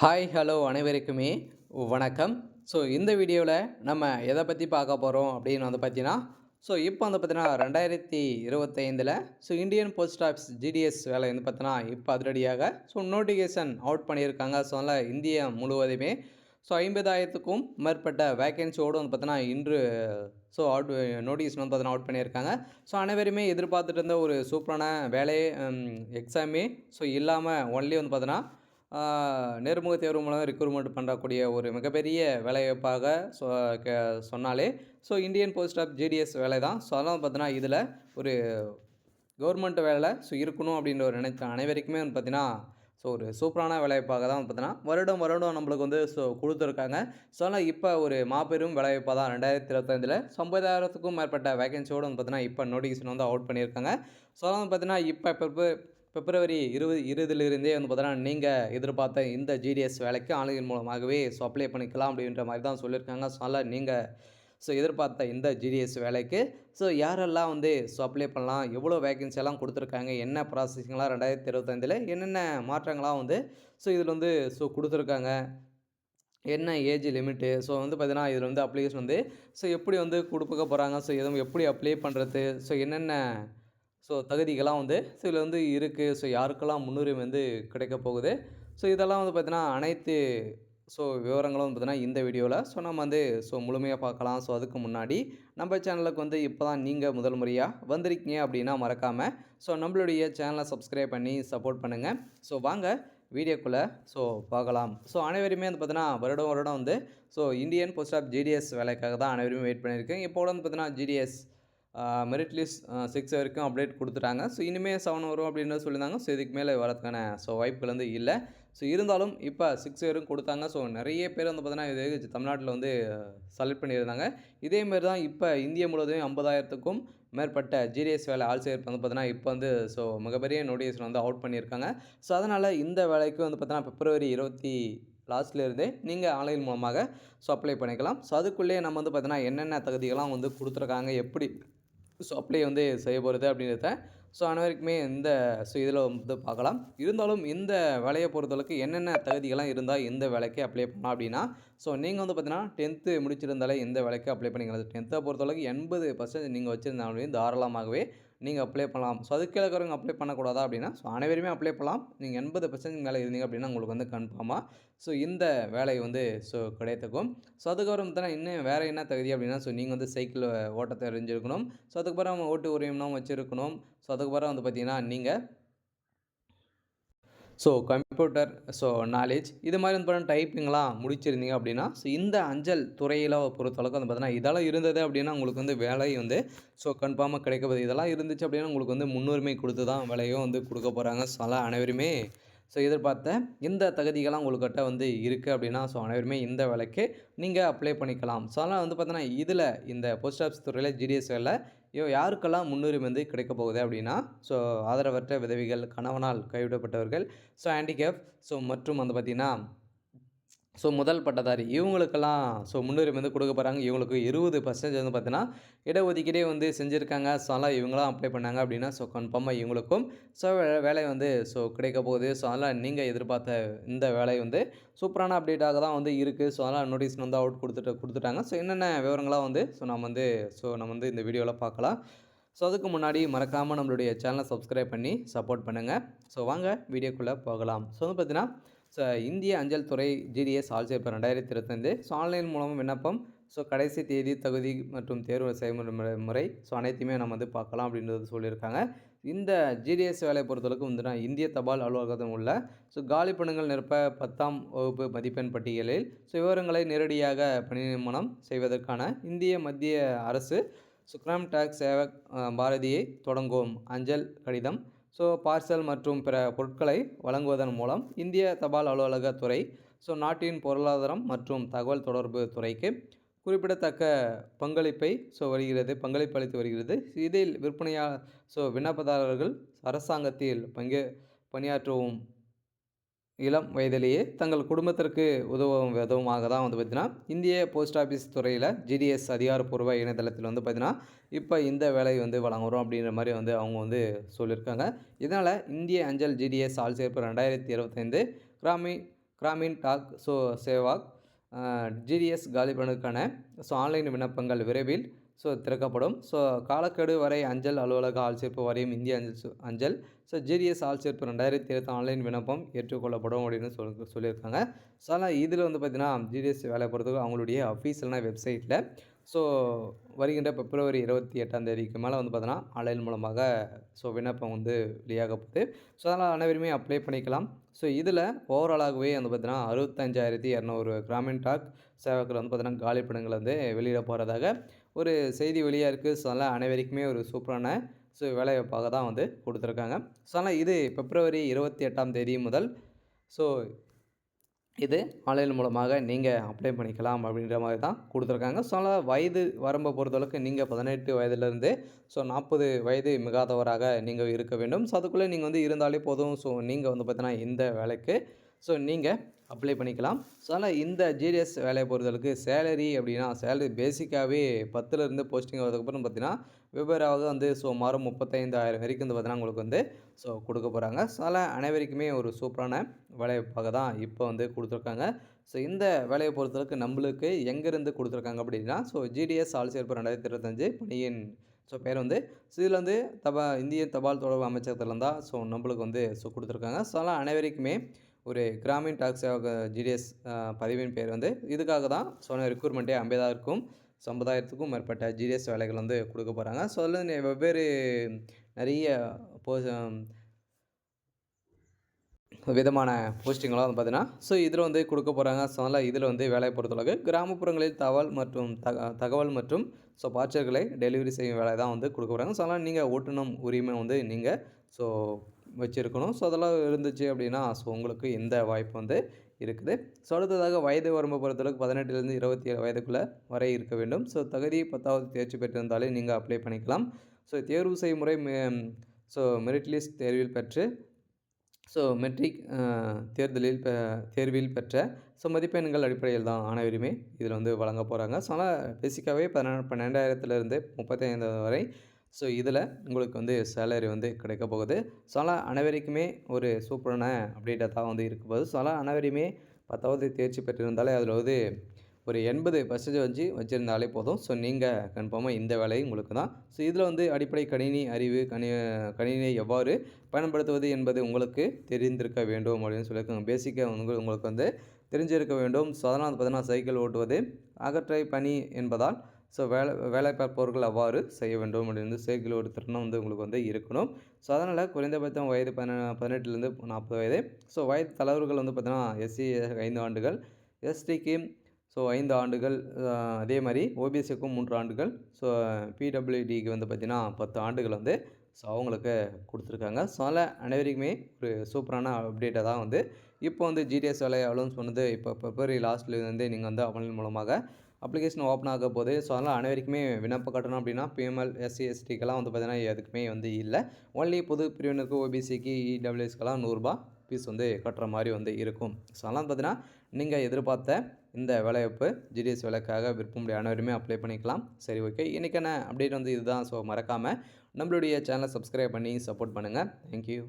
Hi hello அனைவருக்குமே வணக்கம். So இந்த வீடியோவில் நம்ம எதை பற்றி பார்க்க போகிறோம் அப்படின்னு வந்து பார்த்தீங்கன்னா, இப்போ வந்து பார்த்தீங்கன்னா 2025 இந்தியன் போஸ்ட் ஆஃபீஸ் ஜிடிஎஸ் வேலை வந்து பார்த்தீங்கன்னா இப்போ அதிரடியாக நோட்டிஃபிகேஷன் அவுட் பண்ணியிருக்காங்க. அதனால் இந்தியா முழுவதுமே 50,000க்கும் மேற்பட்ட வேக்கன்சியோடு வந்து பார்த்தீங்கன்னா இன்று அவுட் நோட்டீஸ் வந்து பார்த்தீங்கன்னா அவுட் பண்ணியிருக்காங்க. அனைவருமே எதிர்பார்த்துட்டு இருந்த ஒரு சூப்பரான வேலை எக்ஸாமே இல்லாமல் ஒன்லி வந்து பார்த்தீங்கன்னா நேர்முக தேர்வு மூலம் ரெக்ரூட்மெண்ட் பண்ணக்கூடிய ஒரு மிகப்பெரிய வேலைவாய்ப்பாக சொ க சொன்னாலே இந்தியன் போஸ்ட் ஆஃப் ஜிடிஎஸ் வேலை தான். அதெல்லாம் பார்த்தீங்கன்னா இதில் ஒரு கவர்மெண்ட் வேலை இருக்கணும் அப்படின்ற ஒரு நினைத்த அனைவருக்குமே வந்து பார்த்தீங்கன்னா ஒரு சூப்பரான வேலைவாய்ப்பாக தான் வந்து பார்த்தீங்கன்னா வருடம் வருடம் நம்மளுக்கு வந்து கொடுத்துருக்காங்க. அதனால் இப்போ ஒரு மாபெரும் வேலைவாய்ப்பாக தான் 2025 50,000க்கும் மேற்பட்ட வேகன்சியோடு வந்து பார்த்தீங்கன்னா இப்போ நோட்டிஃபிகேஷன் வந்து அவுட் பண்ணியிருக்காங்க. அதெல்லாம் வந்து பார்த்தீங்கன்னா இப்போ பிப்ரவரி 20 வந்து பார்த்தீங்கன்னா நீங்கள் எதிர்பார்த்த இந்த ஜிடிஎஸ் வேலைக்கு ஆன்லைன் மூலமாகவே அப்ளை பண்ணிக்கலாம் அப்படின்ற மாதிரி தான் சொல்லியிருக்காங்க. அதனால் நீங்கள் எதிர்பார்த்த இந்த ஜிடிஎஸ் வேலைக்கு யாரெல்லாம் வந்து அப்ளை பண்ணலாம், எவ்வளோ வேகன்சியெல்லாம் கொடுத்துருக்காங்க, என்ன ப்ராசஸிங்லாம் 2025 என்னென்ன மாற்றங்கள்லாம் வந்து இதில் வந்து கொடுத்துருக்காங்க, என்ன ஏஜ் லிமிட்டு, வந்து பார்த்தீங்கன்னா இதில் வந்து அப்ளிகேஷன் வந்து எப்படி வந்து கொடுக்க போகிறாங்க, எதுவும் எப்படி அப்ளை பண்ணுறது, என்னென்ன தகுதிகள்லாம் வந்து இதில் வந்து இருக்குது, யாருக்கெல்லாம் முன்னுரிமை வந்து கிடைக்க போகுது, இதெல்லாம் வந்து பார்த்தீங்கன்னா அனைத்து விவரங்களும் வந்து பார்த்தீங்கன்னா இந்த வீடியோவில் நம்ம வந்து முழுமையாக பார்க்கலாம். அதுக்கு முன்னாடி நம்ம சேனலுக்கு வந்து இப்போ தான் நீங்கள் முதல் முறையாக வந்திருக்கீங்க அப்படின்னா மறக்காமல் நம்மளுடைய சேனலை சப்ஸ்கிரைப் பண்ணி சப்போர்ட் பண்ணுங்கள். வாங்க வீடியோக்குள்ளே பார்க்கலாம். அனைவருமே வந்து பார்த்தீங்கன்னா வருடம் வருடம் வந்து இந்தியன் போஸ்ட் ஆஃப் ஜிடிஎஸ் வேலைக்காக தான் அனைவருமே வெயிட் பண்ணியிருக்கேன். இப்போ வந்து பார்த்தீங்கன்னா ஜிடிஎஸ் மெரிட் லிஸ்ட் 6 வரைக்கும் அப்டேட் கொடுத்துட்டாங்க. இனிமேல் 7 வரும் அப்படின்னு சொல்லியிருந்தாங்க. இதுக்கு மேலே வரதுக்கான வாய்ப்புகள் வந்து இல்லை. இருந்தாலும் இப்போ 6 வரைக்கும் கொடுத்தாங்க. நிறைய பேர் வந்து பார்த்தீங்கன்னா இது தமிழ்நாட்டில் வந்து செலக்ட் பண்ணியிருந்தாங்க. இதேமாரி தான் இப்போ இந்தியா முழுவதும் 50,000க்கும் மேற்பட்ட ஜிடிஎஸ் வேலை ஆல்சேர் வந்து பார்த்தீங்கன்னா இப்போ வந்து மிகப்பெரிய நோட்டிஃபிகேஷன் வந்து அவுட் பண்ணியிருக்காங்க. அதனால் இந்த வேலைக்கு வந்து பார்த்தீங்கன்னா பிப்ரவரி 20 லாஸ்ட்லேருந்தே நீங்கள் ஆன்லைன் மூலமாக அப்ளை பண்ணிக்கலாம். அதுக்குள்ளேயே நம்ம வந்து பார்த்தீங்கன்னா என்னென்ன தகுதிகள்லாம் வந்து கொடுத்துருக்காங்க, எப்படி அப்ளை வந்து செய்ய போகிறது அப்படின்றத அனைவருக்குமே இந்த இதில் வந்து பார்க்கலாம். இருந்தாலும் இந்த வேலையை பொறுத்தளவுக்கு என்னென்ன தகுதிகள்லாம் இருந்தால் இந்த வேலைக்கு அப்ளை பண்ணலாம் அப்படின்னா, நீங்கள் வந்து பார்த்தீங்கன்னா 10th முடிச்சிருந்தாலே இந்த வேலைக்கு அப்ளை பண்ணிக்கலாம். 10த்தை பொறுத்தளவுக்கு 80% நீங்கள் வச்சுருந்தாலும் தாராளமாகவே நீங்கள் அப்ளை பண்ணலாம். அதுக்கு கீழே இருக்கிறவங்க அப்ளை பண்ணக்கூடாதா அப்படின்னா, அனைவருமே அப்ளை பண்ணலாம். நீங்கள் 80% மேலே இருந்தீங்க அப்படின்னா உங்களுக்கு வந்து கன்ஃபார்மாக இந்த வேலை வந்து கிடைத்துக்கும். அதுக்கப்புறம் பார்த்தீங்கன்னா இன்னும் வேறு என்ன தகுதி அப்படின்னா, நீங்கள் வந்து சைக்கிள் ஓட்ட தெரிஞ்சிருக்கணும். அதுக்கப்புறம் ஓட்டு உரிமம் வச்சுருக்கணும். அதுக்கப்புறம் வந்து பார்த்தீங்கன்னா நீங்கள் கம்ப்யூட்டர் நாலேஜ் இது மாதிரி வந்து பார்த்தீங்கன்னா டைப்பிங்லாம் முடிச்சிருந்தீங்க அப்படின்னா இந்த அஞ்சல் துறையில் பொறுத்தளவுக்கு வந்து பார்த்தீங்கன்னா இதெல்லாம் இருந்தது அப்படின்னா உங்களுக்கு வந்து வேலை வந்து கன்ஃபார்மாக கிடைக்கப்போகுது. இதெல்லாம் இருந்துச்சு அப்படின்னா உங்களுக்கு வந்து முன்னுரிமை கொடுத்து தான் வேலையும் வந்து கொடுக்க போகிறாங்க. அதனால் அனைவருமே எதிர்பார்த்த இந்த தகுதிகள்லாம் உங்கள்கிட்ட வந்து இருக்குது அப்படின்னா அனைவருமே இந்த வேலைக்கு நீங்கள் அப்ளை பண்ணிக்கலாம். அதனால் வந்து பார்த்தீங்கன்னா இதில் இந்த போஸ்ட் ஆஃபீஸ் துறையில் ஜிடிஎஸ் வேலை யாருக்கெல்லாம் முன்னுரிமை வந்து கிடைக்க போகுது அப்படின்னா ஆதரவற்ற விதவைகள், கணவனால் கைவிடப்பட்டவர்கள், ஹேண்டிகேப் மற்றும் வந்து பார்த்திங்கன்னா முதல் பட்டதாரி இவங்களுக்கெல்லாம் முன்னுரிமை வந்து கொடுக்க போகிறாங்க. இவங்களுக்கு 20% வந்து பார்த்தீங்கன்னா இடஒதுக்கீடே வந்து செஞ்சுருக்காங்க. அதனால் இவங்களாம் அப்ளை பண்ணாங்க அப்படின்னா கன்ஃபார்மாக இவங்களுக்கும் வேலை வந்து கிடைக்க போகுது. அதனால் நீங்கள் எதிர்பார்த்த இந்த வேலை வந்து சூப்பரான அப்டேட்டாக தான் வந்து இருக்குது. அதனால் நோட்டீஸ் வந்து அவுட் கொடுத்துட்டாங்க. என்னென்ன விவரங்களாக வந்து நம்ம வந்து இந்த வீடியோவில் பார்க்கலாம். அதுக்கு முன்னாடி மறக்காமல் நம்மளுடைய சேனலை சப்ஸ்கிரைப் பண்ணி சப்போர்ட் பண்ணுங்கள். வாங்க வீடியோக்குள்ளே போகலாம். வந்து பார்த்தீங்கன்னா இந்திய அஞ்சல் துறை ஜிடிஎஸ் ஆல்சேர்ப்பு 2025 ஆன்லைன் மூலம் விண்ணப்பம் கடைசி தேதி, தகுதி மற்றும் தேர்வு செயல்முறை முறை அனைத்தையுமே நம்ம வந்து பார்க்கலாம் அப்படின்றது சொல்லியிருக்காங்க. இந்த ஜிடிஎஸ் வேலையை பொறுத்தளவுக்கு வந்து இந்திய தபால் அலுவலகத்தில் உள்ள காலி பணிகள் நிரப்ப 10ஆம் வகுப்பு மதிப்பெண் பட்டியலில் விவரங்களை நேரடியாக பணி நியமனம் செய்வதற்கான இந்திய மத்திய அரசு கிராம் டாக்ஸ் சேவக் பாரதியை தொடங்கும் அஞ்சல் கடிதம் பார்சல் மற்றும் பிற பொருட்களை வழங்குவதன் மூலம் இந்திய தபால் அலுவலக துறை நாட்டின் பொருளாதாரம் மற்றும் தகவல் தொடர்பு துறைக்கு குறிப்பிடத்தக்க பங்களிப்பு அளித்து வருகிறது. இதில் விண்ணப்பதாரர்கள் அரசாங்கத்தில் பணியாற்றவும் இளம் வயதிலேயே தங்கள் குடும்பத்திற்கு உதவும் விதமாக தான் வந்து பார்த்திங்கன்னா இந்திய போஸ்ட் ஆஃபீஸ் துறையில் ஜிடிஎஸ் அதிகாரப்பூர்வ இணையதளத்தில் வந்து பார்த்திங்கன்னா இப்போ இந்த வேலை வந்து வழங்குறோம் அப்படின்ற மாதிரி வந்து அவங்க வந்து சொல்லியிருக்காங்க. இதனால் இந்திய அஞ்சல் ஜிடிஎஸ் ஆள்சேர்ப்பு 2025 கிராமின் டாக் சேவாக் ஜிடிஎஸ் காலிபனுக்கான ஆன்லைன் விண்ணப்பங்கள் விரைவில் திறக்கப்படும். காலக்கெடு வரை அஞ்சல் அலுவலக ஆள்சேர்ப்பு வாரியம் இந்திய அஞ்சல் ஜிடிஎஸ் ஆள்சேர்ப்பு 2020 ஆன்லைன் விண்ணப்பம் ஏற்றுக்கொள்ளப்படும் அப்படின்னு சொல்லியிருக்காங்க. ஆனால் இதில் பார்த்தீங்கன்னா ஜிடிஎஸ் வேலை பொறுத்தவரை அவங்களுடைய அஃபீஷியலான வெப்சைட்டில் வருகின்ற பிப்ரவரி 28ஆம் தேதிக்கு மேலே பார்த்தீங்கன்னா ஆன்லைன் மூலமாக விண்ணப்பம் வெளியாக போகுது. அதனால் அனைவருமே அப்ளை பண்ணிக்கலாம். இதில் ஓவராலாகவே பார்த்தீங்கன்னா 65,200 கிராமின் டாக் சேவகர்கள் பார்த்தீங்கன்னா காலி பணிகள் வெளியிட போகிறதாக ஒரு செய்தி வெளியாக இருக்குது. அதனால் அனைவருக்குமே ஒரு சூப்பரான வேலைவாய்ப்பாக தான் கொடுத்துருக்காங்க. அதனால் இது பிப்ரவரி 28ஆம் தேதி முதல் இது ஆன்லைன் மூலமாக நீங்கள் அப்ளை பண்ணிக்கலாம் அப்படின்ற மாதிரி தான் கொடுத்துருக்காங்க. அதனால் வயது வரம்பை பொறுத்தளவுக்கு நீங்கள் 18 வயதுலேருந்து 40 வயது மிகாதவராக நீங்கள் இருக்க வேண்டும். அதுக்குள்ளே நீங்கள் இருந்தாலே போதும். நீங்கள் பார்த்தீங்கன்னா இந்த வேலைக்கு நீங்கள் அப்ளை பண்ணிக்கலாம். அதனால் இந்த ஜிடிஎஸ் வேலையை பொறுத்தளவுக்கு சேலரி அப்படின்னா சேலரி பேசிக்காகவே 10லேருந்து போஸ்டிங் வரதுக்கப்புறம் பார்த்தீங்கன்னா வெவ்வேறாக மாதம் 35,000 வரைக்கும் பார்த்தீங்கன்னா உங்களுக்கு கொடுக்க போகிறாங்க. அதனால் அனைவருக்குமே ஒரு சூப்பரான வேலைவாய்ப்பாக தான் இப்போ கொடுத்துருக்காங்க. இந்த வேலையை பொறுத்தளவுக்கு நம்மளுக்கு எங்கேருந்து கொடுத்துருக்காங்க அப்படின்னா ஜிடிஎஸ் ஆள்சேர்ப்பு 2025 பணியின் பேர் இதில் இந்திய தபால் தொடர்பு அமைச்சகத்தில் தான் நம்மளுக்கு கொடுத்துருக்காங்க. அதனால் அனைவருக்குமே ஒரு கிராமின் டாக் சேவக ஜிடிஎஸ் பதிவின் பேர் இதுக்காக தான் ரெக்ரூட்மெண்ட்டே 50,000க்கும் மேற்பட்ட ஜிடிஎஸ் வேலைகள் கொடுக்க போகிறாங்க. அதில் வெவ்வேறு நிறைய விதமான போஸ்டிங்கெலாம் பார்த்தீங்கன்னா இதில் கொடுக்க போகிறாங்க. அதனால் இதில் வேலையை பொறுத்தளவுக்கு கிராமப்புறங்களில் தகவல் மற்றும் பார்சல்களை டெலிவரி செய்யும் வேலை தான் கொடுக்க போகிறாங்க. அதனால் நீங்கள் ஓட்டுநர் உரிமை நீங்கள் வச்சுருக்கணும். அதெல்லாம் இருந்துச்சு அப்படின்னா உங்களுக்கு இந்த வாய்ப்பு இருக்குது. அடுத்ததாக வயது வரம்பை பொறுத்தளவுக்கு 18லேருந்து 27 வயதுக்குள்ளே வரை இருக்க வேண்டும். தகுதி 10வது தேர்ச்சி பெற்றிருந்தாலே நீங்கள் அப்ளை பண்ணிக்கலாம். தேர்வு செய்யும் முறை மெரிட் லிஸ்ட் தேர்வில் பெற்று மெட்ரிக் தேர்வில் பெற்ற மதிப்பெண்கள் அடிப்படையில் தான் அனைவருமே இதில் வழங்க போகிறாங்க. அதனால் பேசிக்காகவே 12,000லேருந்து 35,000 வரை இதில் உங்களுக்கு சேலரி கிடைக்க போகுது. அதனால் அனைவருக்குமே ஒரு சூப்பரான அப்டேட்டாக தான் இருக்க போகுது. அதனால் அனைவருமே 10வது தேர்ச்சி பெற்றிருந்தாலே அதில் ஒரு 80% வச்சுருந்தாலே போதும். நீங்கள் கன்ஃபார்மாக இந்த வேலை உங்களுக்கு தான். இதில் அடிப்படை கணினி அறிவு கணினியை எவ்வாறு பயன்படுத்துவது என்பது உங்களுக்கு தெரிந்திருக்க வேண்டும் அப்படின்னு சொல்லியிருக்காங்க. பேசிக்காக உங்களுக்கு தெரிஞ்சிருக்க வேண்டும். அதனால் பார்த்தீங்கன்னா சைக்கிள் ஓட்டுவது அகற்றை பணி என்பதால் வேலை பார்ப்பவர்கள் அவ்வாறு செய்ய வேண்டும் அப்படின்னு சைக்கிள் ஓட்டு திறனும் உங்களுக்கு இருக்கணும். அதனால் குறைந்தபட்சம் வயது 18லேருந்து 40 வயது. வயது தலைவர்கள் பார்த்தீங்கன்னா எஸ்சி 5 ஆண்டுகள், எஸ்டிக்கு 5 ஆண்டுகள், அதே மாதிரி ஓபிசிக்கும் 3 ஆண்டுகள், பிடபிள்யூடிக்கு பார்த்தீங்கன்னா 10 ஆண்டுகள் அவங்களுக்கு கொடுத்துருக்காங்க. அதனால் அனைவருக்குமே ஒரு சூப்பரான அப்டேட்டாக தான் இப்போ ஜிடிஎஸ் வேலை அலௌன்ஸ் பண்ணது இப்போ பிப்ரவரி லாஸ்ட்லேருந்து நீங்கள் ஆன்லைன் மூலமாக அப்ளிகேஷன் ஓப்பன் ஆக போகுது. அதனால் அனைவருக்குமே விண்ணப்ப கட்டணம் அப்படின்னா பிஎம்எல் எஸ்சி எஸ்டிக்கெல்லாம் பார்த்தீங்கன்னா எதுக்குமே இல்லை. ஒன்லி பொது பிரிவினருக்கு ஓபிசிக்கு இடபிள்யூஎஸ்க்கெல்லாம் 100 ரூபா ஃபீஸ் கட்டுற மாதிரி இருக்கும். அதனால் பார்த்தீங்கன்னா நீங்கள் எதிர்பார்த்த இந்த வேலைவாய்ப்பு ஜிடிஎஸ் வேலைக்காக விருப்பமுடைய அனைவருமே அப்ளை பண்ணிக்கலாம். சரி, ஓகே. இன்றைக்கான அப்டேட் இதுதான். மறக்காமல் நம்மளுடைய சேனலை சப்ஸ்கிரைப் பண்ணி சப்போர்ட் பண்ணுங்கள். தேங்க்யூ.